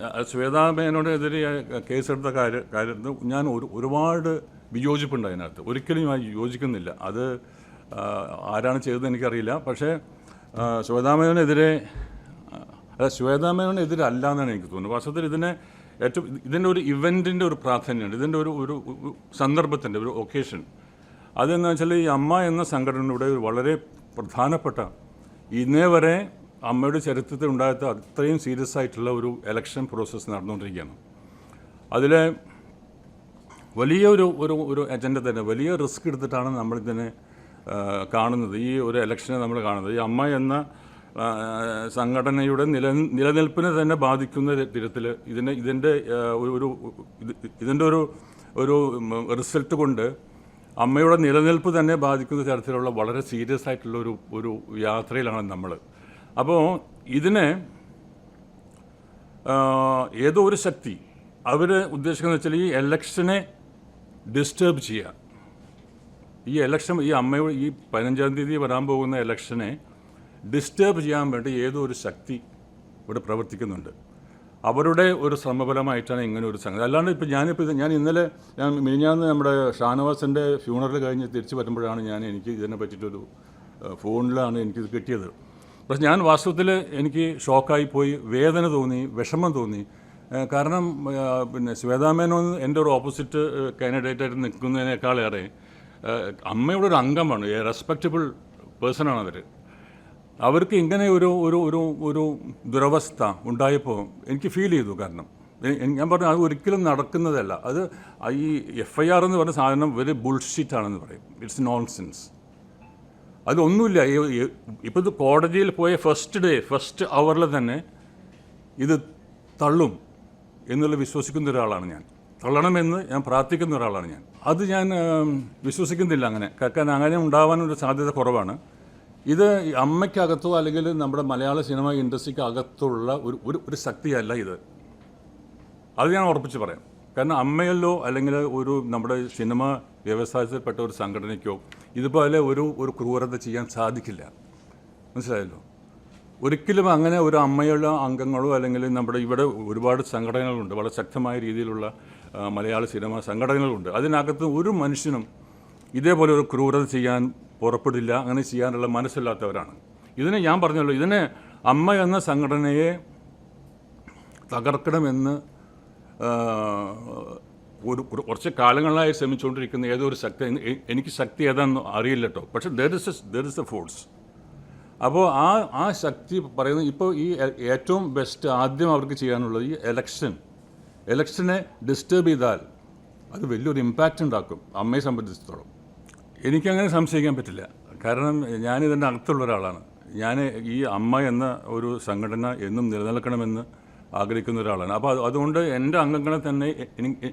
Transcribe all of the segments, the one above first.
ശ്വേതാ മേനോനെതിരെ കേസെടുത്ത കാര്യത്തിൽ ഞാൻ ഒരുപാട് വിയോജിപ്പുണ്ട് അതിനകത്ത്. ഒരിക്കലും ഞാൻ യോജിക്കുന്നില്ല. അത് ആരാണ് ചെയ്തതെന്ന് എനിക്കറിയില്ല. പക്ഷേ ശ്വേതാ മേനോനെതിരെ അല്ല എന്നാണ് എനിക്ക് തോന്നുന്നത്. വാസ്തവത്തിൽ ഇതിൻ്റെ ഒരു ഇവൻറ്റിൻ്റെ ഒരു പ്രാധാന്യമുണ്ട്. ഇതിൻ്റെ ഒരു സന്ദർഭത്തിൻ്റെ ഒരു ഒക്കേഷൻ. അതെന്ന് വെച്ചാൽ ഈ അമ്മ എന്ന സംഘടനയുടെ വളരെ പ്രധാനപ്പെട്ട ഇന്നേ വരെ അമ്മയുടെ ചരിത്രത്തിൽ ഉണ്ടായത് അത്രയും സീരിയസ് ആയിട്ടുള്ള ഒരു ഇലക്ഷൻ പ്രോസസ്സ് നടന്നുകൊണ്ടിരിക്കുകയാണ്. അതിൽ വലിയ ഒരു അജണ്ട തന്നെ, വലിയ റിസ്ക് എടുത്തിട്ടാണ് നമ്മളിതിനെ കാണുന്നത്. ഈ ഒരു ഇലക്ഷനെ നമ്മൾ കാണുന്നത് ഈ അമ്മ എന്ന സംഘടനയുടെ നിലനിൽപ്പിനെ തന്നെ ബാധിക്കുന്ന തരത്തിൽ ഇതിൻ്റെ ഒരു റിസൾട്ട് കൊണ്ട് അമ്മയുടെ നിലനിൽപ്പ് തന്നെ ബാധിക്കുന്ന തരത്തിലുള്ള വളരെ സീരിയസ് ആയിട്ടുള്ള ഒരു യാത്രയിലാണ് നമ്മൾ. അപ്പോൾ ഇതിനെ ഏതോ ഒരു ശക്തി അവർ ഉദ്ദേശിക്കുന്നത് വെച്ചാൽ ഈ എലക്ഷനെ ഡിസ്റ്റർബ് ചെയ്യുക. ഈ അമ്മയുടെ ഈ 15-ാം തീയതി വരാൻ പോകുന്ന എലക്ഷനെ ഡിസ്റ്റർബ് ചെയ്യാൻ വേണ്ടി ഏതോ ഒരു ശക്തി ഇവിടെ പ്രവർത്തിക്കുന്നുണ്ട്. അവരുടെ ഒരു ശ്രമഫലമായിട്ടാണ് ഇങ്ങനെ ഒരു സംഗതി. അല്ലാണ്ട് ഞാൻ ഇന്നലെ മിനിഞ്ഞാന്ന് നമ്മുടെ ഷാനവാസിൻ്റെ ഫ്യൂണറൽ കഴിഞ്ഞ് തിരിച്ച് വരുമ്പോഴാണ് എനിക്ക് ഇതിനെ പറ്റിയിട്ടൊരു ഫോണിലാണ് എനിക്കിത് കിട്ടിയത്. പക്ഷെ ഞാൻ വാസ്തവത്തിൽ എനിക്ക് ഷോക്കായിപ്പോയി, വേദന തോന്നി, വിഷമം തോന്നി. കാരണം ശ്വേതാ മേനോൻ എൻ്റെ ഒരു ഓപ്പോസിറ്റ് കാൻഡിഡേറ്റായിട്ട് നിൽക്കുന്നതിനേക്കാളേറെ അമ്മയുടെ ഒരു അംഗമാണ്, റെസ്പെക്റ്റബിൾ പേഴ്സണാണ് അവർക്ക് ഇങ്ങനെ ഒരു ദുരവസ്ഥ ഉണ്ടായപ്പോൾ എനിക്ക് ഫീൽ ചെയ്തു. കാരണം ഞാൻ പറഞ്ഞു അത് ഒരിക്കലും നടക്കുന്നതല്ല. അത് ഈ FIR എന്ന് പറഞ്ഞ സാധനം വെരി ബുൾഷിറ്റാണെന്ന് പറയും. It's nonsense. അതൊന്നുമില്ല. ഇപ്പോൾ ഇത് കോടതിയിൽ പോയ ഫസ്റ്റ് അവറിൽ തന്നെ ഇത് തള്ളും എന്നുള്ള വിശ്വസിക്കുന്ന ഒരാളാണ് ഞാൻ. തള്ളണമെന്ന് ഞാൻ പ്രാർത്ഥിക്കുന്ന ഒരാളാണ് ഞാൻ. അത് ഞാൻ വിശ്വസിക്കുന്നില്ല അങ്ങനെ. കാരണം അങ്ങനെ ഉണ്ടാവാനൊരു സാധ്യത കുറവാണ്. ഇത് അമ്മയ്ക്കകത്തോ അല്ലെങ്കിൽ നമ്മുടെ മലയാള സിനിമ ഇൻഡസ്ട്രിക്ക് അകത്തുള്ള ഒരു ശക്തിയല്ല ഇത്. അത് ഞാൻ ഉറപ്പിച്ച് പറയാം. കാരണം അമ്മയല്ലോ അല്ലെങ്കിൽ നമ്മുടെ സിനിമ വ്യവസായത്തിൽപ്പെട്ട ഒരു സംഘടനയ്ക്കോ ഇതുപോലെ ഒരു ക്രൂരത ചെയ്യാൻ സാധിക്കില്ല. മനസ്സിലായല്ലോ? ഒരിക്കലും അങ്ങനെ ഒരു അമ്മയുള്ള അംഗങ്ങളോ അല്ലെങ്കിൽ നമ്മുടെ ഇവിടെ ഒരുപാട് സംഘടനകളുണ്ട്, വളരെ ശക്തമായ രീതിയിലുള്ള മലയാള സിനിമ സംഘടനകളുണ്ട്. അതിനകത്ത് ഒരു മനുഷ്യനും ഇതേപോലെ ഒരു ക്രൂരത ചെയ്യാൻ പുറപ്പെടില്ല. അങ്ങനെ ചെയ്യാനുള്ള മനസ്സില്ലാത്തവരാണ്. ഞാൻ പറഞ്ഞല്ലോ, ഇതിനെ അമ്മ എന്ന സംഘടനയെ തകർക്കണമെന്ന് കുറച്ച് കാലങ്ങളായി ശ്രമിച്ചുകൊണ്ടിരിക്കുന്ന ഏതോ ഒരു ശക്തി, എനിക്ക് ശക്തി ഏതാണെന്ന് അറിയില്ല കേട്ടോ, പക്ഷേ ദർ ഇസ് എ ഫോഴ്സ്. അപ്പോൾ ആ ശക്തി പറയുന്നത് ഇപ്പോൾ ഈ ഏറ്റവും ബെസ്റ്റ് ആദ്യം അവർക്ക് ചെയ്യാനുള്ളത് ഈ എലക്ഷനെ ഡിസ്റ്റർബ് ചെയ്താൽ അത് വലിയൊരു ഇമ്പാക്റ്റ് ഉണ്ടാക്കും അമ്മയെ സംബന്ധിച്ചിടത്തോളം. എനിക്കങ്ങനെ സംശയിക്കാൻ പറ്റില്ല. കാരണം ഞാനിതിൻ്റെ അകത്തുള്ള ഒരാളാണ്. ഞാൻ ഈ അമ്മ എന്ന ഒരു സംഘടന എന്നും നിലനിൽക്കണമെന്ന് ആഗ്രഹിക്കുന്ന ഒരാളാണ്. അപ്പോൾ അതുകൊണ്ട് എൻ്റെ അംഗങ്ങളെ തന്നെ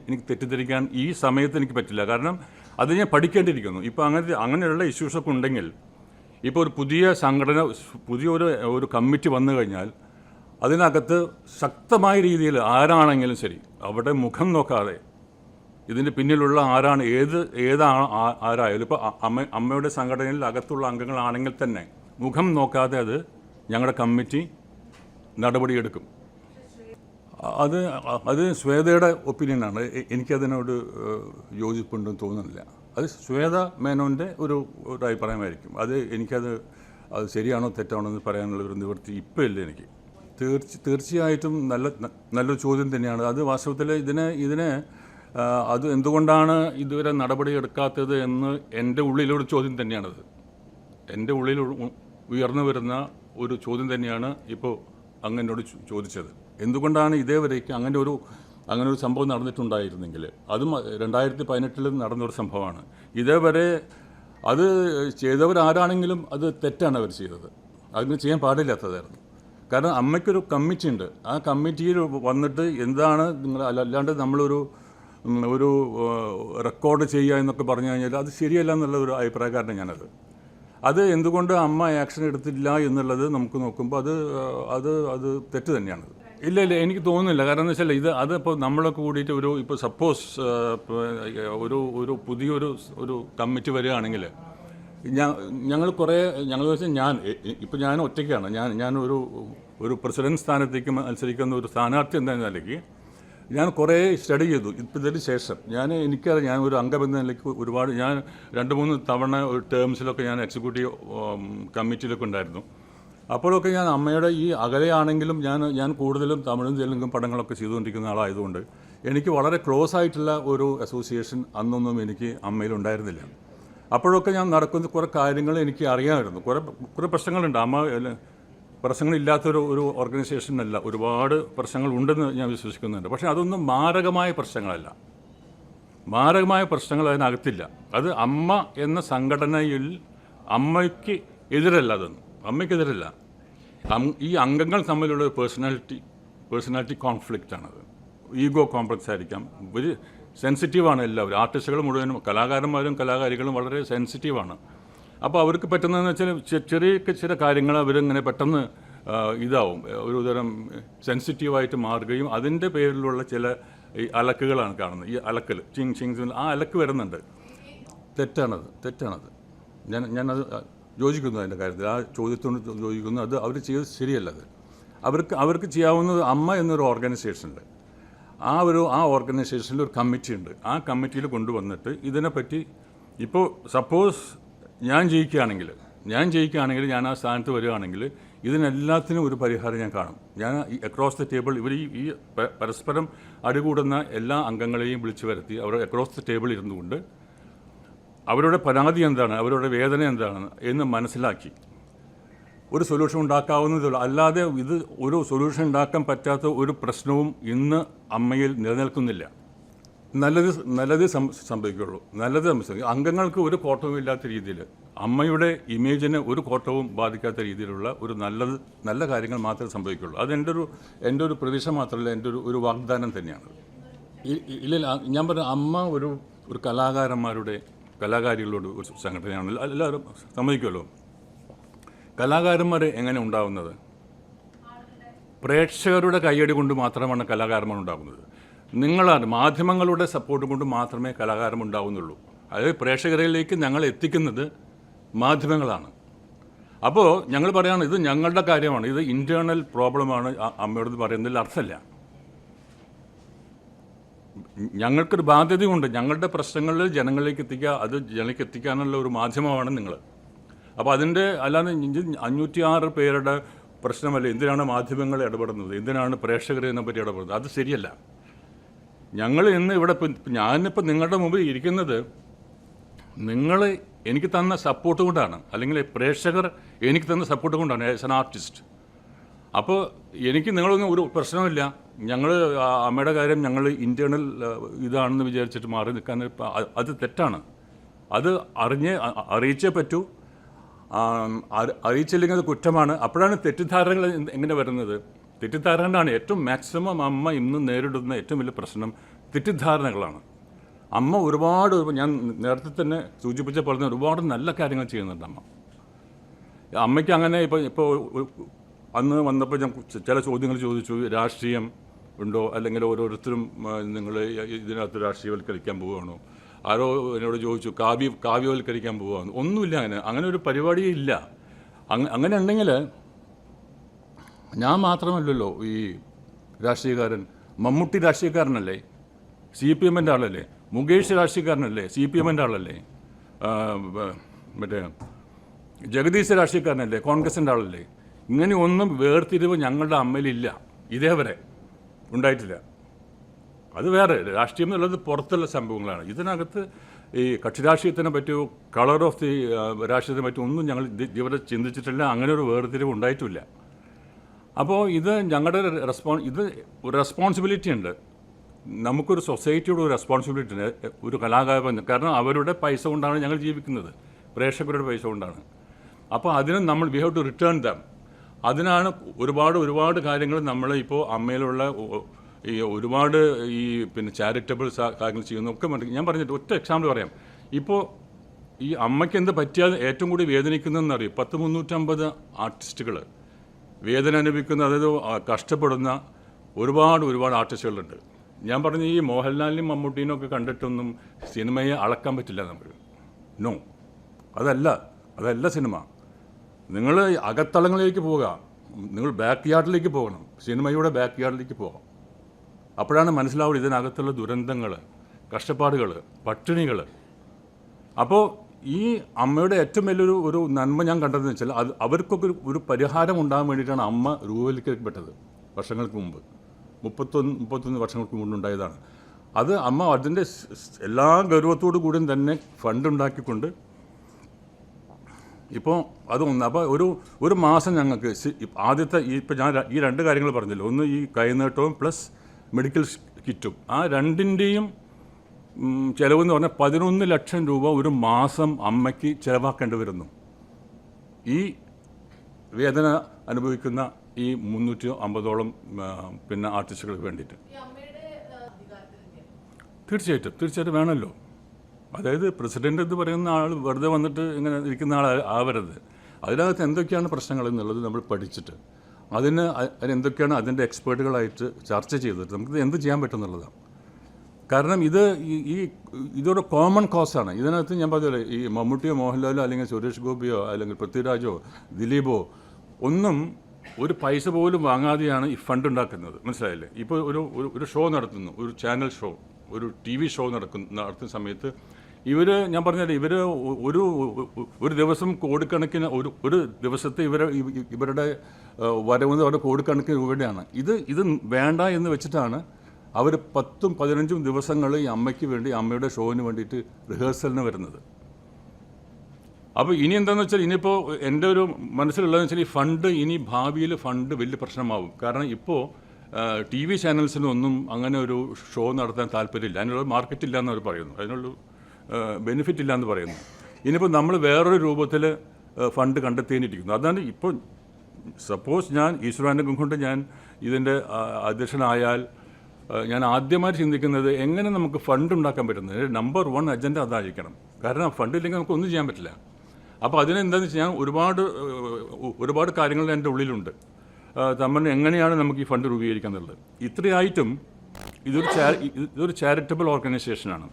എനിക്ക് തെറ്റിദ്ധരിക്കാൻ ഈ സമയത്ത് എനിക്ക് പറ്റില്ല. കാരണം അത് ഞാൻ പഠിക്കേണ്ടിയിരിക്കുന്നു. ഇപ്പോൾ അങ്ങനെയുള്ള ഇഷ്യൂസൊക്കെ ഉണ്ടെങ്കിൽ ഇപ്പോൾ ഒരു പുതിയ സംഘടന, ഒരു കമ്മിറ്റി വന്നു കഴിഞ്ഞാൽ അതിനകത്ത് ശക്തമായ രീതിയിൽ ആരാണെങ്കിലും ശരി അവിടെ മുഖം നോക്കാതെ ഇതിൻ്റെ പിന്നിലുള്ള ആരാണ്, ആരായാലും ഇപ്പോൾ അമ്മയുടെ സംഘടനയിൽ അകത്തുള്ള അംഗങ്ങളാണെങ്കിൽ തന്നെ മുഖം നോക്കാതെ ഞങ്ങളുടെ കമ്മിറ്റി നടപടിയെടുക്കും. അത് ശ്വേതയുടെ ഒപ്പീനിയനാണ്. എനിക്കതിനോട് യോജിപ്പുണ്ടെന്ന് തോന്നുന്നില്ല. അത് ശ്വേത മേനോൻ്റെ ഒരു അഭിപ്രായമായിരിക്കും. എനിക്കത് ശരിയാണോ തെറ്റാണോ എന്ന് പറയാനുള്ള ഒരു നിവൃത്തി ഇപ്പോൾ ഇല്ല എനിക്ക്. തീർച്ചയായിട്ടും നല്ലൊരു ചോദ്യം തന്നെയാണ്. അത് വാസ്തവത്തിൽ ഇതിനെ അത് എന്തുകൊണ്ടാണ് ഇതുവരെ നടപടി എടുക്കാത്തത് എന്ന് എൻ്റെ ഉള്ളിലൊരു ചോദ്യം തന്നെയാണത്. എൻ്റെ ഉള്ളിൽ ഉയർന്നു വരുന്ന ഒരു ചോദ്യം തന്നെയാണ് ഇപ്പോൾ അങ്ങനോട് ചോദിച്ചത്. എന്തുകൊണ്ടാണ് ഇതേവരേക്ക് അങ്ങനെ ഒരു സംഭവം നടന്നിട്ടുണ്ടായിരുന്നെങ്കിൽ, അതും 2018 നടന്നൊരു സംഭവമാണ്. ഇതേവരെ അത് ചെയ്തവരാരാണെങ്കിലും അത് തെറ്റാണ് അവർ ചെയ്തത്. അതിന് ചെയ്യാൻ പാടില്ലാത്തതായിരുന്നു. കാരണം അമ്മയ്ക്കൊരു കമ്മിറ്റി ഉണ്ട്. ആ കമ്മിറ്റിയിൽ വന്നിട്ട് എന്താണ് നിങ്ങൾ അല്ലാണ്ട് നമ്മളൊരു റെക്കോർഡ് ചെയ്യുക എന്നൊക്കെ പറഞ്ഞു കഴിഞ്ഞാൽ അത് ശരിയല്ല എന്നുള്ള ഒരു അഭിപ്രായക്കാരനാണ് ഞാനത്. അത് എന്തുകൊണ്ട് അമ്മ ആക്ഷൻ എടുത്തില്ല എന്നുള്ളത് നമുക്ക് നോക്കുമ്പോൾ അത് തെറ്റ് തന്നെയാണ്. ഇല്ല എനിക്ക് തോന്നുന്നില്ല. കാരണം എന്ന് വെച്ചാൽ അതിപ്പോൾ നമ്മളൊക്കെ കൂടിയിട്ട് ഇപ്പോൾ സപ്പോസ് ഒരു പുതിയൊരു കമ്മിറ്റി വരികയാണെങ്കിൽ ഞങ്ങൾ വെച്ചാൽ ഞാൻ ഒറ്റയ്ക്കാണ്. ഞാനൊരു ഒരു പ്രസിഡന്റ് സ്ഥാനത്തേക്ക് മത്സരിക്കുന്ന ഒരു സ്ഥാനാർത്ഥി എന്ന നിലയ്ക്ക് ഞാൻ കുറേ സ്റ്റഡി ചെയ്തു. ഇതിന് ശേഷം എനിക്കറിയാം, ഞാൻ ഒരു അംഗമെന്ന നിലയ്ക്ക് ഒരുപാട്, ഞാൻ 2-3 തവണ ഒരു ടേംസിലൊക്കെ ഞാൻ എക്സിക്യൂട്ടീവ് കമ്മിറ്റിയിലൊക്കെ ഉണ്ടായിരുന്നു. അപ്പോഴൊക്കെ ഞാൻ അമ്മയുടെ ഈ അകലെയാണെങ്കിലും ഞാൻ കൂടുതലും തമിഴും തെലുങ്കും പടങ്ങളൊക്കെ ചെയ്തുകൊണ്ടിരിക്കുന്ന ആളായതുകൊണ്ട് എനിക്ക് വളരെ ക്ലോസ് ആയിട്ടുള്ള ഒരു അസോസിയേഷൻ അന്നൊന്നും എനിക്ക് അമ്മയിലുണ്ടായിരുന്നില്ല. അപ്പോഴൊക്കെ ഞാൻ നടക്കുന്ന കുറേ കാര്യങ്ങൾ എനിക്ക് അറിയാമായിരുന്നു. കുറേ പ്രശ്നങ്ങളുണ്ട്. അമ്മ പ്രശ്നങ്ങളില്ലാത്തൊരു ഓർഗനൈസേഷനല്ല, ഒരുപാട് പ്രശ്നങ്ങളുണ്ടെന്ന് ഞാൻ വിശ്വസിക്കുന്നുണ്ട്. പക്ഷേ അതൊന്നും മാരകമായ പ്രശ്നങ്ങളല്ല, മാരകമായ പ്രശ്നങ്ങൾ അതിനകത്തില്ല. അത് അമ്മ എന്ന സംഘടനയിൽ അമ്മയ്ക്ക് എതിരല്ല, അതൊന്നും അമ്മയ്ക്കെതിരല്ല. ഈ അംഗങ്ങൾ തമ്മിലുള്ള പേഴ്സണാലിറ്റി കോൺഫ്ലിക്റ്റാണത്. ഈഗോ കോംപ്ലക്സ് ആയിരിക്കാം. ഒരു സെൻസിറ്റീവാണ് എല്ലാവരും. ആർട്ടിസ്റ്റുകൾ മുഴുവനും, കലാകാരന്മാരും കലാകാരികളും വളരെ സെൻസിറ്റീവാണ്. അപ്പോൾ അവർക്ക് പറ്റുന്നതെന്ന് വെച്ചാൽ ചില കാര്യങ്ങൾ അവരിങ്ങനെ പെട്ടെന്ന് ഇതാവും, ഒരു തരം സെൻസിറ്റീവായിട്ട് മാറുകയും അതിൻ്റെ പേരിലുള്ള ചില ഈ അലക്കുകളാണ് കാണുന്നത്. ഈ അലക്കൽ ചിങ് ആ അലക്ക് വരുന്നുണ്ട്. തെറ്റാണത്. ഞാനത് യോജിക്കുന്നു. അതിൻ്റെ കാര്യത്തിൽ ആ ചോദ്യത്തോട് യോജിക്കുന്നു. അത് അവർ ചെയ്തത് ശരിയല്ലത്. അവർക്ക് ചെയ്യാവുന്നത്, അമ്മ എന്നൊരു ഓർഗനൈസേഷനുണ്ട്, ആ ഓർഗനൈസേഷനിൽ ഒരു കമ്മിറ്റി ഉണ്ട്. ആ കമ്മിറ്റിയിൽ കൊണ്ടുവന്നിട്ട് ഇതിനെപ്പറ്റി, ഇപ്പോൾ സപ്പോസ് ഞാൻ ജയിക്കുകയാണെങ്കിൽ ഞാൻ ആ സ്ഥാനത്ത് വരികയാണെങ്കിൽ ഇതിനെല്ലാത്തിനും ഒരു പരിഹാരം ഞാൻ കാണും. ഞാൻ അക്രോസ് ദ ടേബിൾ ഇവർ ഈ പരസ്പരം അടികൂടുന്ന എല്ലാ അംഗങ്ങളെയും വിളിച്ചു വരുത്തി അവർ അക്രോസ് ദ ടേബിൾ ഇരുന്നുകൊണ്ട് അവരുടെ പരാതി എന്താണ്, അവരുടെ വേദന എന്താണ് എന്ന് മനസ്സിലാക്കി ഒരു സൊല്യൂഷൻ ഉണ്ടാക്കാവുന്നതുള്ളൂ. അല്ലാതെ ഇത് ഒരു സൊല്യൂഷൻ ഉണ്ടാക്കാൻ പറ്റാത്ത ഒരു പ്രശ്നവും ഇന്ന് അമ്മയിൽ നിലനിൽക്കുന്നില്ല. നല്ലത് സംഭവിക്കുള്ളൂ. അംഗങ്ങൾക്ക് ഒരു കോട്ടവും ഇല്ലാത്ത രീതിയിൽ, അമ്മയുടെ ഇമേജിന് ഒരു കോട്ടവും ബാധിക്കാത്ത രീതിയിലുള്ള ഒരു നല്ല കാര്യങ്ങൾ മാത്രമേ സംഭവിക്കുള്ളൂ. അത് എൻ്റെ ഒരു പ്രതീക്ഷ മാത്രമല്ല, എൻ്റെ ഒരു വാഗ്ദാനം തന്നെയാണ്. ഇല്ല, ഞാൻ പറഞ്ഞ അമ്മ ഒരു കലാകാരികളോട് ഒരു സംഘടനയാണ്. എല്ലാവരും സമ്മതിക്കുമല്ലോ. കലാകാരന്മാർ എങ്ങനെ ഉണ്ടാകുന്നത്? പ്രേക്ഷകരുടെ കയ്യടി കൊണ്ട് മാത്രമാണ് കലാകാരന്മാർ ഉണ്ടാകുന്നത്. മാധ്യമങ്ങളുടെ സപ്പോർട്ട് കൊണ്ട് മാത്രമേ കലാകാരം ഉണ്ടാവുന്നുള്ളൂ. അതായത് പ്രേക്ഷകരിലേക്ക് ഞങ്ങൾ എത്തിക്കുന്നത് മാധ്യമങ്ങളാണ്. അപ്പോൾ ഞങ്ങൾ പറയുകയാണ്, ഇത് ഞങ്ങളുടെ കാര്യമാണ്, ഇത് ഇൻറ്റേർണൽ പ്രോബ്ലമാണ് അമ്മയോട് പറയുന്നതിൽ അർത്ഥമില്ല. ഞങ്ങൾക്കൊരു ബാധ്യതയുണ്ട്. ഞങ്ങളുടെ പ്രശ്നങ്ങളിൽ ജനങ്ങളിലേക്ക് എത്തിക്കാനുള്ള ഒരു മാധ്യമമാണ് നിങ്ങൾ. അപ്പോൾ അല്ലാതെ 506 പേരുടെ പ്രശ്നമല്ല. എന്തിനാണ് മാധ്യമങ്ങൾ ഇടപെടുന്നത്, എന്തിനാണ് പ്രേക്ഷകർ ഇതിനെപ്പറ്റി ഇടപെടുന്നത്? അത് ശരിയല്ല. ഞങ്ങൾ ഇന്ന് ഇവിടെ ഞാനിപ്പോൾ നിങ്ങളുടെ മുമ്പിൽ ഇരിക്കുന്നത് നിങ്ങൾ എനിക്ക് തന്ന സപ്പോർട്ട് കൊണ്ടാണ്, അല്ലെങ്കിൽ പ്രേക്ഷകർ എനിക്ക് തന്ന സപ്പോർട്ട് കൊണ്ടാണ് ആസ് എൻ ആർട്ടിസ്റ്റ്. അപ്പോൾ എനിക്ക് നിങ്ങളൊന്നും ഒരു പ്രശ്നമില്ല. ഞങ്ങൾ അമ്മയുടെ കാര്യം ഞങ്ങൾ ഇൻറ്റേർണൽ ഇതാണെന്ന് വിചാരിച്ചിട്ട് മാറി നിൽക്കാൻ അത് തെറ്റാണ്. അത് അറിയിച്ചേ പറ്റൂ. അറിയിച്ചില്ലെങ്കിൽ അത് കുറ്റമാണ്. അപ്പോഴാണ് തെറ്റിദ്ധാരണകൾ എങ്ങനെ വരുന്നത്? തെറ്റിദ്ധാരണകളാണ് ഏറ്റവും മാക്സിമം അമ്മ ഇന്ന് നേരിടുന്ന ഏറ്റവും വലിയ പ്രശ്നം. തെറ്റിദ്ധാരണകളാണ്. അമ്മ ഒരുപാട്, ഞാൻ നേരത്തെ തന്നെ സൂചിപ്പിച്ച പോലെ തന്നെ ഒരുപാട് നല്ല കാര്യങ്ങൾ ചെയ്യുന്നുണ്ട് അമ്മ. അമ്മയ്ക്ക് അങ്ങനെ ഇപ്പോൾ അന്ന് വന്നപ്പോൾ ഞാൻ ചില ചോദ്യങ്ങൾ ചോദിച്ചു. രാഷ്ട്രീയം ഉണ്ടോ, അല്ലെങ്കിൽ ഓരോരുത്തരും നിങ്ങൾ ഇതിനകത്ത് രാഷ്ട്രീയവൽക്കരിക്കാൻ പോവുകയാണോ? ആരോ എന്നോട് ചോദിച്ചു കാവ്യവൽക്കരിക്കാൻ പോവുകയാണ്. ഒന്നുമില്ല, അങ്ങനെ ഒരു പരിപാടിയേ ഇല്ല. അങ്ങനെ ഉണ്ടെങ്കിൽ ഞാൻ മാത്രമല്ലല്ലോ ഈ രാഷ്ട്രീയക്കാരൻ. മമ്മൂട്ടി രാഷ്ട്രീയക്കാരനല്ലേ? CPM-ൻ്റെ ആളല്ലേ? മുകേഷ് രാഷ്ട്രീയക്കാരനല്ലേ? CPM-ൻ്റെ ആളല്ലേ? മറ്റേ ജഗദീശ് രാഷ്ട്രീയക്കാരനല്ലേ? കോൺഗ്രസിൻ്റെ ആളല്ലേ? ഇങ്ങനെ ഒന്നും വേർതിരിവ് ഞങ്ങളുടെ അമ്മയിലില്ല, ഇതേവരെ ഉണ്ടായിട്ടില്ല. അത് വേറെ രാഷ്ട്രീയം എന്നുള്ളത് പുറത്തുള്ള സംഭവങ്ങളാണ്. ഇതിനകത്ത് ഈ കക്ഷി രാഷ്ട്രീയത്തിനെ പറ്റിയോ കളർ ഓഫ് ദി രാഷ്ട്രീയത്തിനെ പറ്റിയോ ഒന്നും ഞങ്ങൾ ഇതുവരെ ചിന്തിച്ചിട്ടില്ല. അങ്ങനെ ഒരു വേർതിരിവ് ഉണ്ടായിട്ടില്ല. അപ്പോൾ ഇത് ഞങ്ങളുടെ ഇത് ഒരു റെസ്പോൺസിബിലിറ്റി ഉണ്ട്. നമുക്കൊരു സൊസൈറ്റിയുടെ ഒരു റെസ്പോൺസിബിലിറ്റി ഉണ്ട്, ഒരു കലാകാരൻ. കാരണം അവരുടെ പൈസ കൊണ്ടാണ് ഞങ്ങൾ ജീവിക്കുന്നത്, പ്രേക്ഷകരുടെ പൈസ കൊണ്ടാണ്. അപ്പോൾ അതിന് we have to return them. അതിനാണ് ഒരുപാട് കാര്യങ്ങൾ നമ്മൾ ഇപ്പോൾ അമ്മയിലുള്ള ഒരുപാട് ചാരിറ്റബിൾ കാര്യങ്ങൾ ചെയ്യുന്നതൊക്കെ. ഞാൻ പറഞ്ഞിട്ട് ഒറ്റ എക്സാമ്പിൾ പറയാം. ഇപ്പോൾ ഈ അമ്മയ്ക്ക് എന്ത് പറ്റിയാൽ ഏറ്റവും കൂടി വേദനിക്കുന്നതെന്ന് അറിയും. 350 ആർട്ടിസ്റ്റുകൾ വേദന അനുഭവിക്കുന്ന, അതായത് കഷ്ടപ്പെടുന്ന ഒരുപാട് ആർട്ടിസ്റ്റുകളുണ്ട്. ഞാൻ പറഞ്ഞ ഈ മോഹൻലാലിനും മമ്മൂട്ടീനും ഒക്കെ കണ്ടിട്ടൊന്നും സിനിമയെ അളക്കാൻ പറ്റില്ല നമുക്ക്. അതല്ല സിനിമ. നിങ്ങൾ അകത്തളങ്ങളിലേക്ക് പോവുക, നിങ്ങൾ ബാക്ക് യാർഡിലേക്ക് പോകണം, സിനിമയുടെ ബാക്ക് യാർഡിലേക്ക് പോകാം. അപ്പോഴാണ് മനസ്സിലാവുക ഇതിനകത്തുള്ള ദുരന്തങ്ങൾ, കഷ്ടപ്പാടുകൾ, പട്ടിണികൾ. അപ്പോൾ ഈ അമ്മയുടെ ഏറ്റവും വലിയൊരു നന്മ ഞാൻ കണ്ടതെന്ന് വെച്ചാൽ അവർക്കൊക്കെ ഒരു പരിഹാരം ഉണ്ടാകാൻ വേണ്ടിയിട്ടാണ് അമ്മ രൂപവൽക്കരിക്കപ്പെട്ടത്. വർഷങ്ങൾക്ക് മുമ്പ് 31 വർഷങ്ങൾക്ക് മുമ്പുണ്ടായതാണ് അത്. അമ്മ അതിൻ്റെ എല്ലാ ഗൗരവത്തോടു കൂടിയും തന്നെ ഫണ്ട് ഉണ്ടാക്കിക്കൊണ്ട് ഇപ്പോൾ അതൊന്ന്. അപ്പോൾ ഒരു മാസം ഞങ്ങൾക്ക് ആദ്യത്തെ ഇപ്പോൾ ഞാൻ ഈ 2 കാര്യങ്ങൾ പറഞ്ഞല്ലോ, ഒന്ന് ഈ കൈനീട്ടവും പ്ലസ് മെഡിക്കൽ കിറ്റും, ആ രണ്ടിൻ്റെയും ചിലവെന്ന് പറഞ്ഞാൽ 11 ലക്ഷം രൂപ ഒരു മാസം അമ്മയ്ക്ക് ചിലവാക്കേണ്ടി വരുന്നു. ഈ വേദന അനുഭവിക്കുന്ന ഈ 350ഓളം പിന്നെ ആർട്ടിസ്റ്റുകൾക്ക് വേണ്ടിയിട്ട്. തീർച്ചയായിട്ടും വേണമല്ലോ. അതായത് പ്രസിഡൻ്റ് എന്ന് പറയുന്ന ആൾ വെറുതെ വന്നിട്ട് ഇങ്ങനെ ഇരിക്കുന്ന ആൾ ആവരുത്. അതിനകത്ത് എന്തൊക്കെയാണ് പ്രശ്നങ്ങൾ എന്നുള്ളത് നമ്മൾ പഠിച്ചിട്ട് അതിനെന്തൊക്കെയാണ് അതിൻ്റെ എക്സ്പേർട്ടുകളായിട്ട് ചർച്ച ചെയ്തിട്ട് നമുക്ക് എന്ത് ചെയ്യാൻ പറ്റുമെന്നുള്ളതാണ്. കാരണം ഇതൊരു കോമൺ കോസാണ്. ഇതിനകത്ത് ഞാൻ പറഞ്ഞല്ലോ, ഈ മമ്മൂട്ടിയോ മോഹൻലാലോ അല്ലെങ്കിൽ സുരേഷ് ഗോപിയോ അല്ലെങ്കിൽ പൃഥ്വിരാജോ ദിലീപോ ഒന്നും ഒരു പൈസ പോലും വാങ്ങാതെയാണ് ഈ ഫണ്ട് ഉണ്ടാക്കുന്നത്. മനസ്സിലായില്ലേ? ഇപ്പോൾ ഒരു ഷോ നടത്തുന്നു, ഒരു ചാനൽ ഷോ, ഒരു TV ഷോ നടത്തുന്ന സമയത്ത് ഞാൻ പറഞ്ഞാൽ ഒരു ദിവസം കോടിക്കണക്കിന് ഒരു ദിവസത്തെ ഇവരുടെ വരവെന്ന് പറഞ്ഞാൽ കോടിക്കണക്കിന് രൂപയുടെയാണ്. ഇത് വേണ്ട എന്ന് വെച്ചിട്ടാണ് അവർ 10-15 ദിവസങ്ങൾ ഈ അമ്മയ്ക്ക് വേണ്ടി, അമ്മയുടെ ഷോവിന് വേണ്ടിയിട്ട് റിഹേഴ്സലിന് വരുന്നത്. അപ്പോൾ ഇനി എന്താണെന്ന് വെച്ചാൽ, ഇനിയിപ്പോൾ എൻ്റെ ഒരു മനസ്സിലുള്ളതെന്ന് വെച്ചാൽ, ഈ ഫണ്ട് ഇനി ഭാവിയിൽ ഫണ്ട് വലിയ പ്രശ്നമാവും. കാരണം ഇപ്പോൾ TV ചാനൽസിനൊന്നും അങ്ങനെ ഒരു ഷോ നടത്താൻ താല്പര്യമില്ല, അതിനുള്ള മാർക്കറ്റ് ഇല്ല എന്നവർ പറയുന്നു, അതിനുള്ള ബെനിഫിറ്റ് ഇല്ല എന്ന് പറയുന്നു. ഇനിയിപ്പോൾ നമ്മൾ വേറൊരു രൂപത്തിൽ ഫണ്ട് കണ്ടെത്തേണ്ടിയിരിക്കുന്നു. അതാണ് ഇപ്പോൾ സപ്പോസ് ഞാൻ ഈശ്വരാനുഗ്രഹം കൊണ്ട് ഞാൻ ഇതിൻ്റെ അധ്യക്ഷനായാൽ ഞാൻ ആദ്യമായിട്ട് ചിന്തിക്കുന്നത് എങ്ങനെ നമുക്ക് ഫണ്ട് ഉണ്ടാക്കാൻ പറ്റുന്നത്. നമ്പർ 1 അജണ്ട അതായിരിക്കണം. കാരണം ഫണ്ടില്ലെങ്കിൽ നമുക്കൊന്നും ചെയ്യാൻ പറ്റില്ല. അപ്പോൾ അതിനെന്താണെന്ന് വെച്ചാൽ ഞാൻ ഒരുപാട് കാര്യങ്ങൾ എൻ്റെ ഉള്ളിലുണ്ട്. തമ്മിൽ എങ്ങനെയാണ് നമുക്ക് ഈ ഫണ്ട് രൂപീകരിക്കാൻ എന്നുള്ളത്. ഇത്രയായിട്ടും ഇതൊരു ചാരിറ്റബിൾ ഓർഗനൈസേഷനാണ്.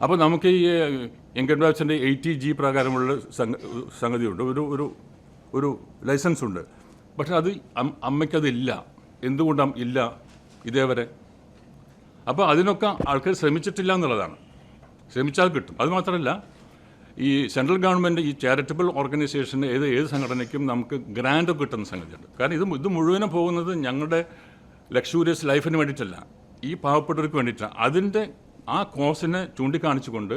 അപ്പോൾ നമുക്ക് ഈ ഇൻകം ടാക്സിൻ്റെ 80G പ്രകാരമുള്ള സംഗതിയുണ്ട്, ഒരു ലൈസൻസ് ഉണ്ട്. പക്ഷെ അത് അമ്മയ്ക്കതില്ല. എന്തുകൊണ്ടാണ് ഇല്ല ഇതേവരെ? അപ്പോൾ അതിനൊക്കെ ആൾക്കാർ ശ്രമിച്ചിട്ടില്ല എന്നുള്ളതാണ്. ശ്രമിച്ചാൽ കിട്ടും. അതുമാത്രമല്ല, ഈ സെൻട്രൽ ഗവൺമെൻറ് ഈ ചാരിറ്റബിൾ ഓർഗനൈസേഷന് ഏത് സംഘടനയ്ക്കും നമുക്ക് ഗ്രാൻഡ് കിട്ടുന്ന സംഗതിയുണ്ട്. കാരണം ഇത് മുഴുവനും പോകുന്നത് ഞങ്ങളുടെ ലക്ഷൂറിയസ് ലൈഫിന് വേണ്ടിയിട്ടല്ല, ഈ പാവപ്പെട്ടവർക്ക് വേണ്ടിയിട്ടാണ്. അതിൻ്റെ ആ കോസിനെ ചൂണ്ടിക്കാണിച്ചുകൊണ്ട്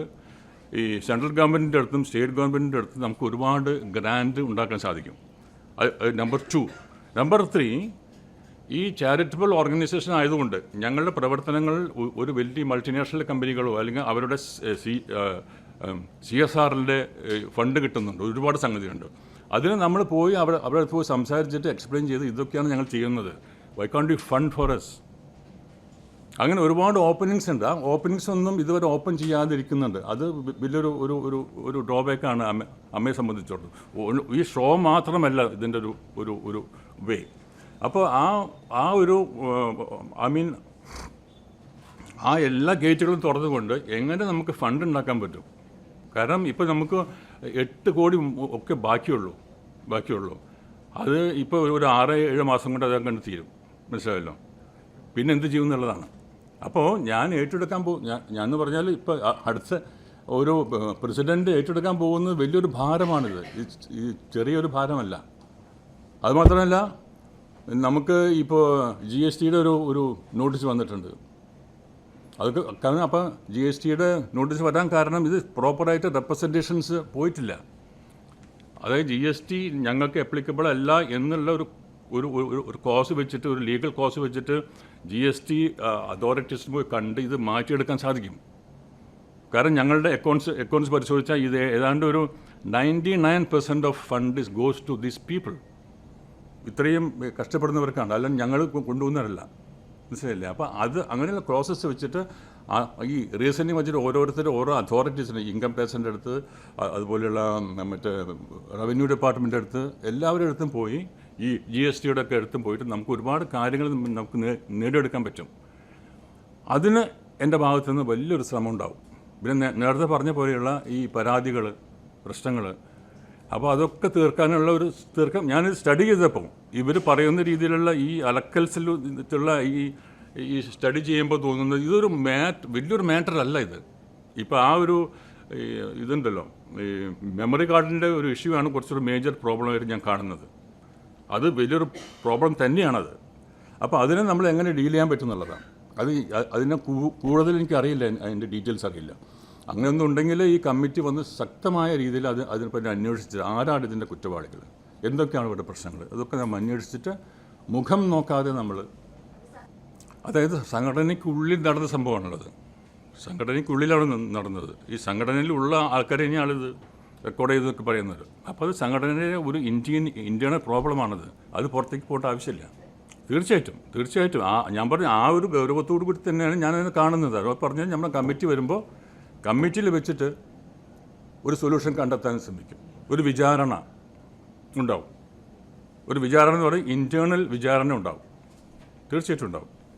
ഈ സെൻട്രൽ ഗവൺമെൻറ്റിൻ്റെ അടുത്തും സ്റ്റേറ്റ് ഗവൺമെൻറ്റിൻ്റെ അടുത്തും നമുക്ക് ഒരുപാട് ഗ്രാൻഡ് ഉണ്ടാക്കാൻ സാധിക്കും. നമ്പർ 2. നമ്പർ 3, ഈ ചാരിറ്റബിൾ ഓർഗനൈസേഷൻ ആയതുകൊണ്ട് ഞങ്ങളുടെ പ്രവർത്തനങ്ങൾ ഒരു വലിയ മൾട്ടിനാഷണൽ കമ്പനികളോ അല്ലെങ്കിൽ അവരുടെ CSRൻ്റെ ഫണ്ട് കിട്ടുന്നുണ്ട്, ഒരുപാട് സംഗതിയുണ്ട്. അതിന് നമ്മൾ പോയി അവിടെ പോയി സംസാരിച്ചിട്ട് എക്സ്പ്ലെയിൻ ചെയ്ത് ഇതൊക്കെയാണ് ഞങ്ങൾ ചെയ്യുന്നത്, വൈ കാണ്ട് യു ഫണ്ട് ഫോർ എസ്. അങ്ങനെ ഒരുപാട് ഓപ്പണിങ്സ് ഉണ്ട്. ആ ഓപ്പണിങ്സ് ഒന്നും ഇതുവരെ ഓപ്പൺ ചെയ്യാതിരിക്കുന്നുണ്ട്. അത് വലിയൊരു ഒരു ഡ്രോബാക്കാണ് അമ്മയെ സംബന്ധിച്ചിടത്തോളം. ഈ ഷോ മാത്രമല്ല ഇതിൻ്റെ ഒരു വേ. അപ്പോൾ ആ എല്ലാ ഗേറ്റുകളും തുറന്നുകൊണ്ട് എങ്ങനെ നമുക്ക് ഫണ്ട് ഉണ്ടാക്കാൻ പറ്റും. കാരണം ഇപ്പോൾ നമുക്ക് 8 കോടി ഒക്കെ ബാക്കിയുള്ളൂ. അത് ഇപ്പോൾ ഒരു 6-7 മാസം കൊണ്ട് അത് കണ്ട് തീരും. മനസ്സിലായല്ലോ? പിന്നെ എന്ത് ചെയ്യും എന്നുള്ളതാണ്. അപ്പോൾ ഞാൻ ഏറ്റെടുക്കാൻ ഞാൻ എന്ന് പറഞ്ഞാൽ ഇപ്പോൾ അടുത്ത ഒരു പ്രസിഡൻറ്റ് ഏറ്റെടുക്കാൻ പോകുന്നത് വലിയൊരു ഭാരമാണിത്. ഈ ചെറിയൊരു ഭാരമല്ല. അതുമാത്രമല്ല, നമുക്ക് ഇപ്പോൾ GSTയുടെ ഒരു നോട്ടീസ് വന്നിട്ടുണ്ട്. അതൊക്കെ കാരണം അപ്പോൾ GSTയുടെ നോട്ടീസ് വരാൻ കാരണം ഇത് പ്രോപ്പറായിട്ട് റെപ്രസെൻറ്റേഷൻസ് പോയിട്ടില്ല. അതായത് GST ഞങ്ങൾക്ക് അപ്ലിക്കബിൾ അല്ല എന്നുള്ള ഒരു കോസ് വെച്ചിട്ട്, ഒരു ലീഗൽ കോസ് വെച്ചിട്ട് GST അതോറിറ്റീസിന് പോയി കണ്ട് ഇത് മാറ്റിയെടുക്കാൻ സാധിക്കും. കാരണം ഞങ്ങളുടെ അക്കൗണ്ട്സ് പരിശോധിച്ചാൽ ഇത് ഏതാണ്ട് ഒരു 99% of fund goes to these people. ഇത്രയും കഷ്ടപ്പെടുന്നവർക്കാണ്, അല്ലെങ്കിൽ ഞങ്ങൾ കൊണ്ടുപോകുന്നവരല്ല. മനസ്സിലായില്ലേ? അപ്പോൾ അങ്ങനെയുള്ള പ്രോസസ്സ് വെച്ചിട്ട് ഈ റീസണിങ് വെച്ചിട്ട് ഓരോ അതോറിറ്റീസിന്, ഇൻകം ടാക്സിൻ്റെ അടുത്ത്, അതുപോലെയുള്ള മറ്റേ റവന്യൂ ഡിപ്പാർട്ട്മെൻറ്റിൻ്റെ അടുത്ത്, എല്ലാവരുടെ അടുത്തും പോയി, ഈ GSTയുടെ ഒക്കെ അടുത്തും പോയിട്ട് നമുക്ക് ഒരുപാട് കാര്യങ്ങൾ നമുക്ക് നേടിയെടുക്കാൻ പറ്റും. അതിന് എൻ്റെ ഭാഗത്തുനിന്ന് വലിയൊരു ശ്രമം ഉണ്ടാവും. പിന്നെ നേരത്തെ പറഞ്ഞ പോലെയുള്ള ഈ പരാതികൾ, പ്രശ്നങ്ങൾ, അപ്പോൾ അതൊക്കെ തീർക്കാനുള്ള ഞാനിത് സ്റ്റഡി ചെയ്തപ്പോൾ ഇവർ പറയുന്ന രീതിയിലുള്ള ഈ അലക്കൽസിലുള്ള ഈ സ്റ്റഡി ചെയ്യുമ്പോൾ തോന്നുന്നത് ഇതൊരു വലിയൊരു മാറ്റർ അല്ല ഇത്. ഇപ്പോൾ ആ ഒരു ഇതുണ്ടല്ലോ, ഈ മെമ്മറി കാർഡിൻ്റെ ഒരു ഇഷ്യൂ ആണ് കുറച്ചൊരു മേജർ പ്രോബ്ലമായിട്ട് ഞാൻ കാണുന്നത്. അത് വലിയൊരു പ്രോബ്ലം തന്നെയാണത്. അപ്പോൾ അതിനെ നമ്മൾ എങ്ങനെ ഡീൽ ചെയ്യാൻ പറ്റുന്നുള്ളതാണ്. അതിനെ കൂടുതൽ എനിക്കറിയില്ല, അതിൻ്റെ ഡീറ്റെയിൽസ് അറിയില്ല. അങ്ങനെയൊന്നും ഉണ്ടെങ്കിൽ ഈ കമ്മിറ്റി വന്ന് ശക്തമായ രീതിയിൽ അതിനെപ്പറ്റി അന്വേഷിച്ചിട്ട് ആരാണ് ഇതിൻ്റെ കുറ്റവാളികൾ, എന്തൊക്കെയാണ് ഇവിടെ പ്രശ്നങ്ങൾ, അതൊക്കെ നമ്മൾ അന്വേഷിച്ചിട്ട് മുഖം നോക്കാതെ നമ്മൾ, അതായത് സംഘടനയ്ക്കുള്ളിൽ നടന്ന സംഭവമാണുള്ളത്. സംഘടനയ്ക്കുള്ളിലാണ് നടന്നത്. ഈ സംഘടനയിലുള്ള ആൾക്കാരെ ഇനിയാളിത് റെക്കോർഡ് ചെയ്തൊക്കെ പറയുന്നത്. അപ്പോൾ അത് സംഘടനയുടെ ഒരു ഇന്ത്യയുടെ പ്രോബ്ലമാണത്. അത് പുറത്തേക്ക് പോകേണ്ട ആവശ്യമില്ല. തീർച്ചയായിട്ടും ഞാൻ പറഞ്ഞ ആ ഒരു ഗൗരവത്തോടു കൂടി തന്നെയാണ് ഞാനതിനെ കാണുന്നത്. അത് പറഞ്ഞാൽ നമ്മുടെ കമ്മിറ്റി വരുമ്പോൾ കമ്മിറ്റിയിൽ വെച്ചിട്ട് ഒരു സൊല്യൂഷൻ കണ്ടെത്താൻ ശ്രമിക്കും. ഒരു വിചാരണ ഉണ്ടാവും. ഒരു വിചാരണ എന്ന് പറയും, ഇൻറ്റേർണൽ വിചാരണ ഉണ്ടാവും. തീർച്ചയായിട്ടും ഉണ്ടാവും.